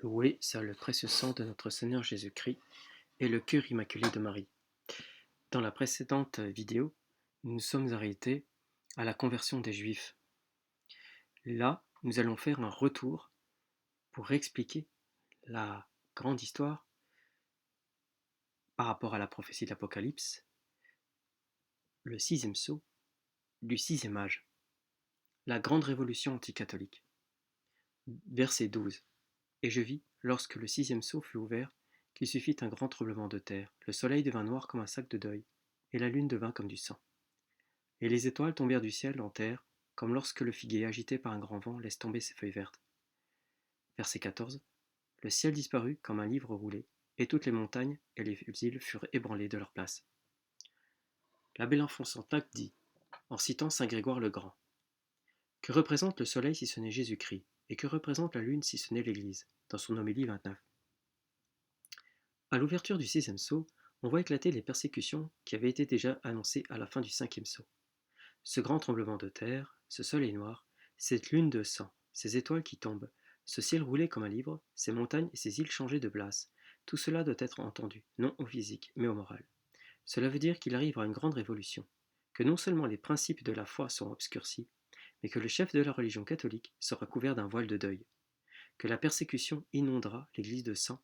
Loué soit le précieux sang de notre Seigneur Jésus-Christ et le cœur immaculé de Marie. Dans la précédente vidéo, nous nous sommes arrêtés à la conversion des Juifs. Là, nous allons faire un retour pour expliquer la grande histoire par rapport à la prophétie de l'Apocalypse, le sixième sceau du sixième âge, la grande révolution anticatholique. Verset 12. Et je vis, lorsque le sixième sceau fut ouvert, qu'il se fit un grand tremblement de terre. Le soleil devint noir comme un sac de deuil, et la lune devint comme du sang. Et les étoiles tombèrent du ciel en terre, comme lorsque le figuier agité par un grand vent laisse tomber ses feuilles vertes. Verset 14. Le ciel disparut comme un livre roulé, et toutes les montagnes et les îles furent ébranlées de leur place. L'abbé Lanfranc-Sontac dit, en citant saint Grégoire le Grand, que représente le soleil si ce n'est Jésus-Christ, et que représente la lune si ce n'est l'Église, dans son homélie 29. À l'ouverture du sixième sceau, on voit éclater les persécutions qui avaient été déjà annoncées à la fin du cinquième sceau. Ce grand tremblement de terre, ce soleil noir, cette lune de sang, ces étoiles qui tombent, ce ciel roulé comme un livre, ces montagnes et ces îles changées de place, tout cela doit être entendu, non au physique, mais au moral. Cela veut dire qu'il arrivera une grande révolution, que non seulement les principes de la foi sont obscurcis, mais que le chef de la religion catholique sera couvert d'un voile de deuil, que la persécution inondera l'Église de sang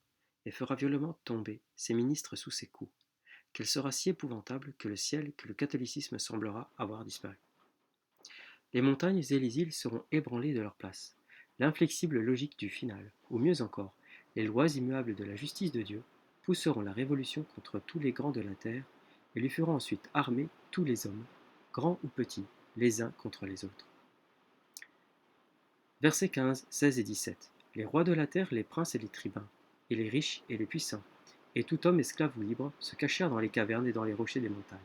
et fera violemment tomber ses ministres sous ses coups, qu'elle sera si épouvantable que le ciel, que le catholicisme semblera avoir disparu. Les montagnes et les îles seront ébranlées de leur place. L'inflexible logique du final, ou mieux encore, les lois immuables de la justice de Dieu, pousseront la révolution contre tous les grands de la terre et lui feront ensuite armer tous les hommes, grands ou petits, les uns contre les autres. Versets 15, 16 et 17. Les rois de la terre, les princes et les tribuns, et les riches et les puissants, et tout homme esclave ou libre, se cachèrent dans les cavernes et dans les rochers des montagnes.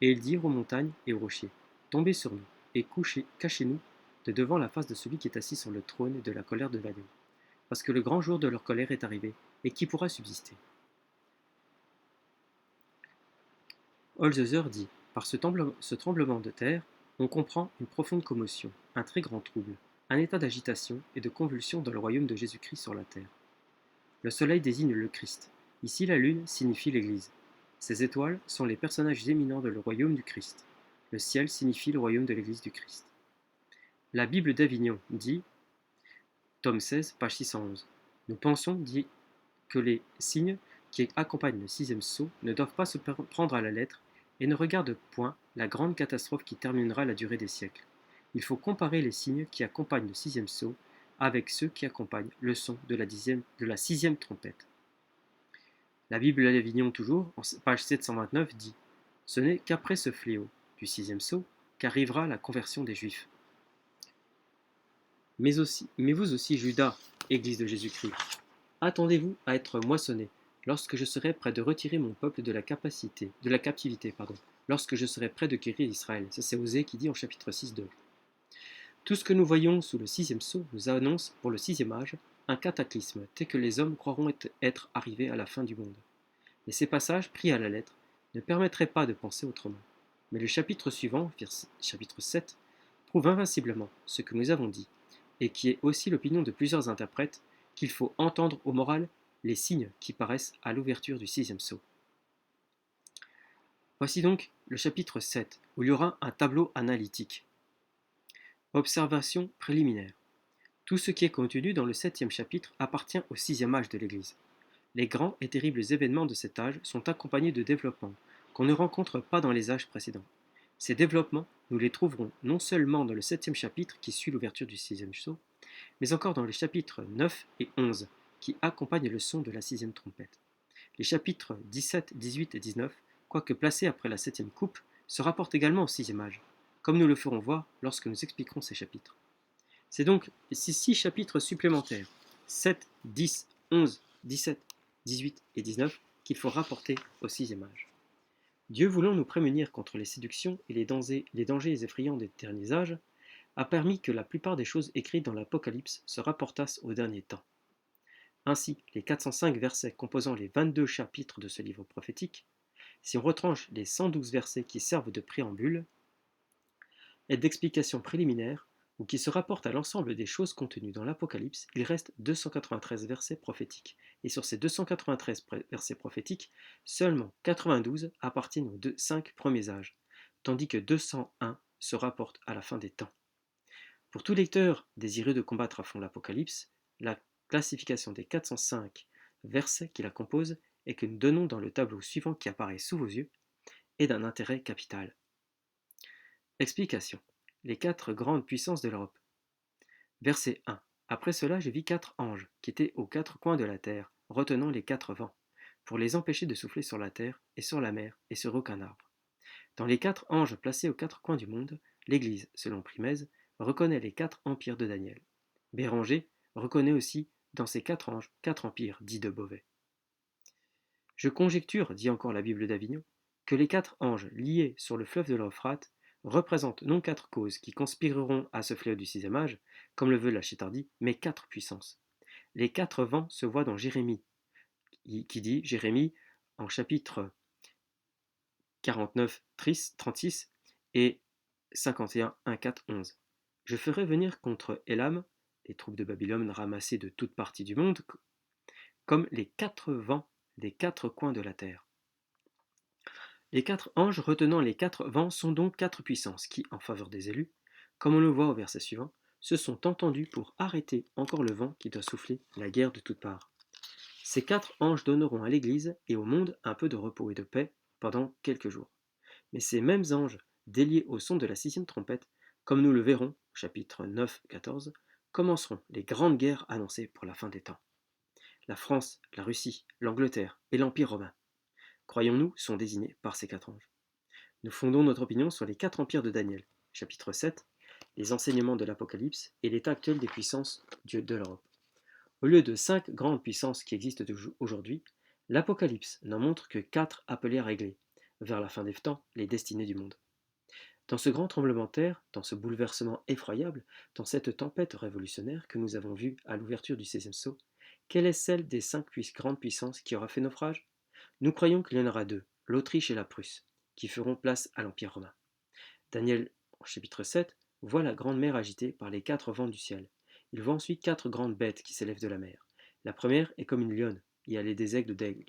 Et ils dirent aux montagnes et aux rochers, tombez sur nous, et cachez-nous de devant la face de celui qui est assis sur le trône de la colère de l'agneau, parce que le grand jour de leur colère est arrivé, et qui pourra subsister? Holzhauser dit, par ce tremblement de terre, on comprend une profonde commotion, un très grand trouble, un état d'agitation et de convulsion dans le royaume de Jésus-Christ sur la terre. Le soleil désigne le Christ. Ici, la lune signifie l'Église. Ces étoiles sont les personnages éminents de le royaume du Christ. Le ciel signifie le royaume de l'Église du Christ. La Bible d'Avignon dit, tome 16, page 611, nous pensons, dit, que les signes qui accompagnent le sixième sceau ne doivent pas se prendre à la lettre et ne regardent point la grande catastrophe qui terminera la durée des siècles. Il faut comparer les signes qui accompagnent le sixième sceau avec ceux qui accompagnent le son de la sixième trompette. La Bible d'Avignon toujours, en page 729, dit « Ce n'est qu'après ce fléau du sixième sceau qu'arrivera la conversion des Juifs. » Mais vous aussi, Judas, Église de Jésus-Christ, attendez-vous à être moissonné lorsque je serai près de retirer mon peuple de la captivité, lorsque je serai près de guérir Israël. Ça c'est Osée qui dit en chapitre 6, 2. Tout ce que nous voyons sous le sixième sceau nous annonce pour le sixième âge un cataclysme tel que les hommes croiront être arrivés à la fin du monde. Et ces passages, pris à la lettre, ne permettraient pas de penser autrement. Mais le chapitre suivant, chapitre 7, prouve invinciblement ce que nous avons dit, et qui est aussi l'opinion de plusieurs interprètes, qu'il faut entendre au moral les signes qui paraissent à l'ouverture du sixième sceau. Voici donc le chapitre 7, où il y aura un tableau analytique. Observation préliminaire. Tout ce qui est contenu dans le 7e chapitre appartient au 6e âge de l'Église. Les grands et terribles événements de cet âge sont accompagnés de développements qu'on ne rencontre pas dans les âges précédents. Ces développements, nous les trouverons non seulement dans le 7e chapitre qui suit l'ouverture du 6e sceau, mais encore dans les chapitres 9 et 11 qui accompagnent le son de la 6e trompette. Les chapitres 17, 18 et 19, quoique placés après la 7e coupe, se rapportent également au 6e âge, comme nous le ferons voir lorsque nous expliquerons ces chapitres. C'est donc ces 6 chapitres supplémentaires, 7, 10, 11, 17, 18 et 19, qu'il faut rapporter au 6e âge. Dieu voulant nous prémunir contre les séductions et les dangers effrayants des derniers âges, a permis que la plupart des choses écrites dans l'Apocalypse se rapportassent aux derniers temps. Ainsi, les 405 versets composant les 22 chapitres de ce livre prophétique, si on retranche les 112 versets qui servent de préambule et d'explication préliminaire, ou qui se rapporte à l'ensemble des choses contenues dans l'Apocalypse, il reste 293 versets prophétiques. Et sur ces 293 versets prophétiques, seulement 92 appartiennent aux 5 premiers âges, tandis que 201 se rapportent à la fin des temps. Pour tout lecteur désireux de combattre à fond l'Apocalypse, la classification des 405 versets qui la composent et que nous donnons dans le tableau suivant qui apparaît sous vos yeux est d'un intérêt capital. Explication. Les 4 grandes puissances de l'Europe. Verset 1. Après cela, je vis 4 anges qui étaient aux 4 coins de la terre, retenant les 4 vents, pour les empêcher de souffler sur la terre et sur la mer et sur aucun arbre. Dans les 4 anges placés aux 4 coins du monde, l'Église, selon Primèse, reconnaît les 4 empires de Daniel. Béranger reconnaît aussi dans ces 4 anges 4 empires dits de Beauvais. Je conjecture, dit encore la Bible d'Avignon, que les 4 anges liés sur le fleuve de l'Euphrate représentent non 4 causes qui conspireront à ce fléau du sixième âge, comme le veut la Chétardie, mais 4 puissances. Les 4 vents se voient dans Jérémie, qui dit, Jérémie, en chapitre 49, 36 et 51, 1, 4, 11. Je ferai venir contre Élam, les troupes de Babylone ramassées de toutes parties du monde, comme les 4 vents des 4 coins de la terre. Les 4 anges retenant les 4 vents sont donc 4 puissances qui, en faveur des élus, comme on le voit au verset suivant, se sont entendus pour arrêter encore le vent qui doit souffler la guerre de toutes parts. Ces 4 anges donneront à l'Église et au monde un peu de repos et de paix pendant quelques jours. Mais ces mêmes anges, déliés au son de la 6e trompette, comme nous le verrons, chapitre 9, 14, commenceront les grandes guerres annoncées pour la fin des temps. La France, la Russie, l'Angleterre et l'Empire romain, croyons-nous, sont désignés par ces 4 anges. Nous fondons notre opinion sur les 4 empires de Daniel, chapitre 7, les enseignements de l'Apocalypse et l'état actuel des puissances de l'Europe. Au lieu de 5 grandes puissances qui existent aujourd'hui, l'Apocalypse n'en montre que 4 appelées à régler, vers la fin des temps, les destinées du monde. Dans ce grand tremblement de terre, dans ce bouleversement effroyable, dans cette tempête révolutionnaire que nous avons vue à l'ouverture du 16e sceau, quelle est celle des 5 grandes puissances qui aura fait naufrage? Nous croyons qu'il y en aura 2, l'Autriche et la Prusse, qui feront place à l'Empire romain. Daniel, au chapitre 7, voit la grande mer agitée par les 4 vents du ciel. Il voit ensuite 4 grandes bêtes qui s'élèvent de la mer. La première est comme une lionne, et elle a des aigles d'aigle.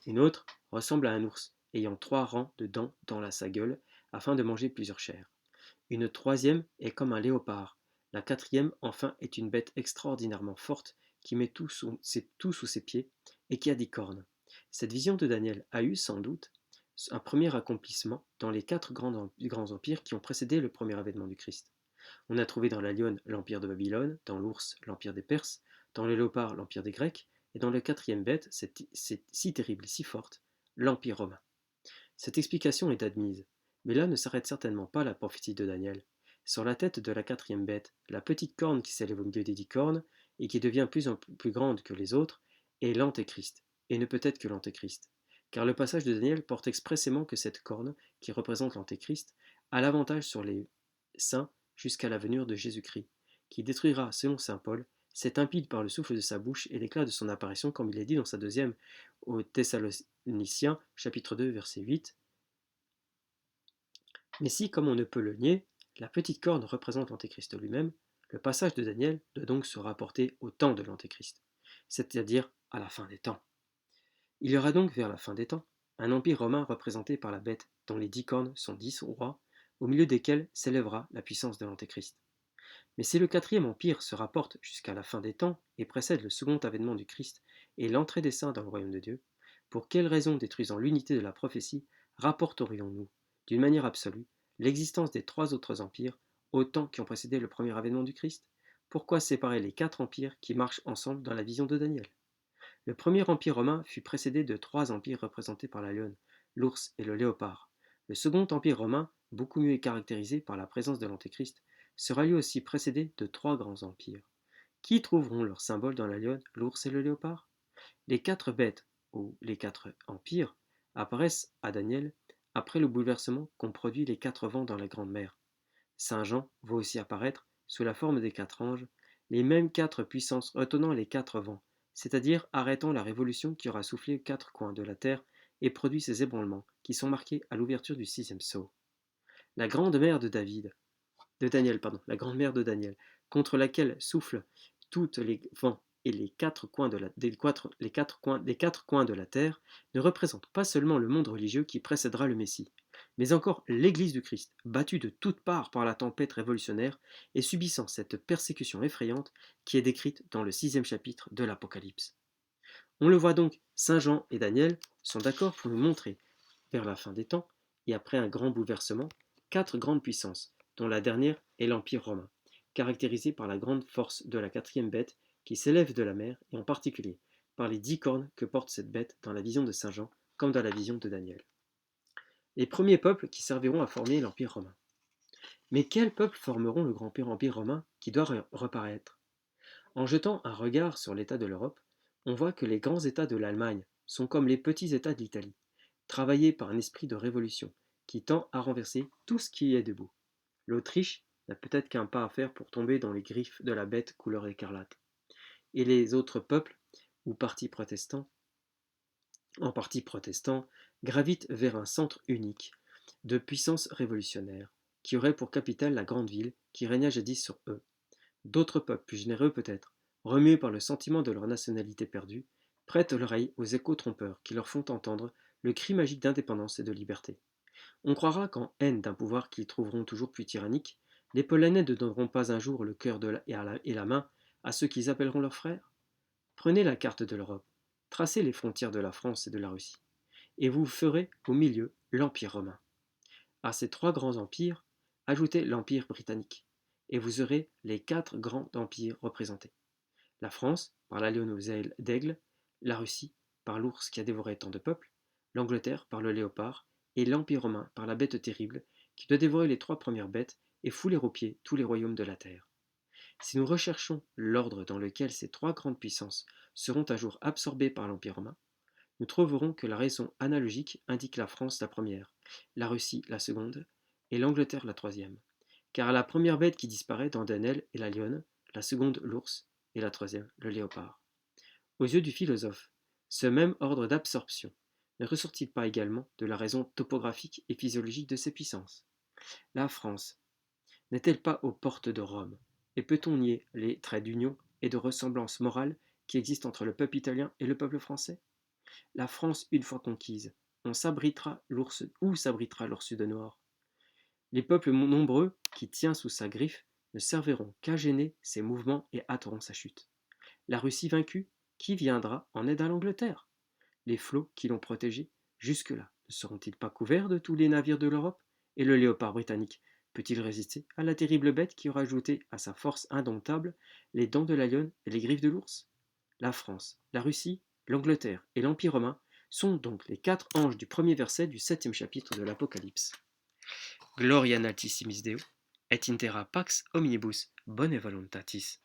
Une autre ressemble à un ours, ayant 3 rangs de dents dans sa gueule, afin de manger plusieurs chairs. Une troisième est comme un léopard. La quatrième, enfin, est une bête extraordinairement forte, qui met tout sous ses pieds, et qui a 10 cornes. Cette vision de Daniel a eu, sans doute, un premier accomplissement dans les 4 grands empires qui ont précédé le premier avènement du Christ. On a trouvé dans la lionne l'empire de Babylone, dans l'ours l'empire des Perses, dans le léopard l'empire des Grecs, et dans la quatrième bête, c'est si terrible et si forte, l'empire romain. Cette explication est admise, mais là ne s'arrête certainement pas la prophétie de Daniel. Sur la tête de la quatrième bête, la petite corne qui s'élève au milieu des 10 cornes, et qui devient plus en plus grande que les autres, est l'Antéchrist, et ne peut être que l'Antéchrist. Car le passage de Daniel porte expressément que cette corne, qui représente l'Antéchrist, a l'avantage sur les saints jusqu'à la venue de Jésus-Christ, qui détruira, selon saint Paul, cet impide par le souffle de sa bouche et l'éclat de son apparition, comme il est dit dans sa deuxième aux Thessaloniciens, chapitre 2, verset 8. Mais si, comme on ne peut le nier, la petite corne représente l'Antéchrist lui-même, le passage de Daniel doit donc se rapporter au temps de l'Antéchrist, c'est-à-dire à la fin des temps. Il y aura donc vers la fin des temps un empire romain représenté par la bête dont les 10 cornes sont 10 rois, au milieu desquels s'élèvera la puissance de l'Antéchrist. Mais si le quatrième empire se rapporte jusqu'à la fin des temps et précède le second avènement du Christ et l'entrée des saints dans le royaume de Dieu, pour quelle raison, détruisant l'unité de la prophétie, rapporterions-nous, d'une manière absolue, l'existence des 3 autres empires, autant qui ont précédé le premier avènement du Christ? Pourquoi séparer les 4 empires qui marchent ensemble dans la vision de Daniel? Le premier empire romain fut précédé de 3 empires représentés par la lionne, l'ours et le léopard. Le second empire romain, beaucoup mieux caractérisé par la présence de l'Antéchrist, sera lui aussi précédé de 3 grands empires. Qui trouveront leur symbole dans la lionne, l'ours et le léopard? Les 4 bêtes, ou les 4 empires, apparaissent à Daniel après le bouleversement qu'ont produit les 4 vents dans la grande mer. Saint Jean voit aussi apparaître, sous la forme des 4 anges, les mêmes 4 puissances retenant les 4 vents, c'est-à-dire arrêtant la révolution qui aura soufflé aux 4 coins de la terre et produit ces ébranlements qui sont marqués à l'ouverture du 6e sceau. La grande mer de David, de Daniel, pardon, la grande mer de Daniel, contre laquelle soufflent toutes les vents et les quatre coins des quatre coins de la terre, ne représente pas seulement le monde religieux qui précédera le Messie, mais encore l'Église du Christ, battue de toutes parts par la tempête révolutionnaire et subissant cette persécution effrayante qui est décrite dans le 6e chapitre de l'Apocalypse. On le voit donc, Saint Jean et Daniel sont d'accord pour nous montrer, vers la fin des temps, et après un grand bouleversement, quatre grandes puissances, dont la dernière est l'Empire romain, caractérisé par la grande force de la quatrième bête qui s'élève de la mer, et en particulier par les 10 cornes que porte cette bête dans la vision de Saint Jean, comme dans la vision de Daniel. Les premiers peuples qui serviront à former l'Empire romain. Mais quels peuples formeront le grand empire romain qui doit reparaître? En jetant un regard sur l'état de l'Europe, on voit que les grands États de l'Allemagne sont comme les petits États de l'Italie, travaillés par un esprit de révolution qui tend à renverser tout ce qui est debout. L'Autriche n'a peut-être qu'un pas à faire pour tomber dans les griffes de la bête couleur écarlate. Et les autres peuples, ou en partie protestants, gravitent vers un centre unique de puissance révolutionnaire, qui aurait pour capitale la grande ville qui régna jadis sur eux. D'autres peuples, plus généreux peut-être, remués par le sentiment de leur nationalité perdue, prêtent l'oreille aux échos trompeurs qui leur font entendre le cri magique d'indépendance et de liberté. On croira qu'en haine d'un pouvoir qu'ils trouveront toujours plus tyrannique, les Polonais ne donneront pas un jour le cœur et la main à ceux qu'ils appelleront leurs frères. Prenez la carte de l'Europe, tracez les frontières de la France et de la Russie, et vous ferez au milieu l'Empire romain. À ces trois grands empires, ajoutez l'Empire britannique, et vous aurez les quatre grands empires représentés. La France, par la lionne aux ailes d'aigle, la Russie, par l'ours qui a dévoré tant de peuples, l'Angleterre, par le léopard, et l'Empire romain, par la bête terrible, qui doit dévorer les trois premières bêtes et fouler aux pieds tous les royaumes de la terre. Si nous recherchons l'ordre dans lequel ces trois grandes puissances seront un jour absorbées par l'Empire romain, nous trouverons que la raison analogique indique la France la première, la Russie la seconde, et l'Angleterre la troisième. Car la première bête qui disparaît dans Daniel est la lionne, la seconde l'ours, et la troisième le léopard. Aux yeux du philosophe, ce même ordre d'absorption ne ressort-il pas également de la raison topographique et physiologique de ces puissances? La France n'est-elle pas aux portes de Rome? Et peut-on nier les traits d'union et de ressemblance morale qui existent entre le peuple italien et le peuple français? La France, une fois conquise, où s'abritera l'ours de noir? Les peuples nombreux qui tient sous sa griffe ne serviront qu'à gêner ses mouvements et hâteront sa chute. La Russie vaincue, qui viendra en aide à l'Angleterre? Les flots qui l'ont protégée jusque-là ne seront-ils pas couverts de tous les navires de l'Europe? Et le léopard britannique peut-il résister à la terrible bête qui aura ajouté à sa force indomptable les dents de la lionne et les griffes de l'ours? La France, la Russie, l'Angleterre et l'Empire romain sont donc les quatre anges du premier verset du 7e chapitre de l'Apocalypse. Gloria in altissimis Deo, et in terra pax omnibus bone voluntatis.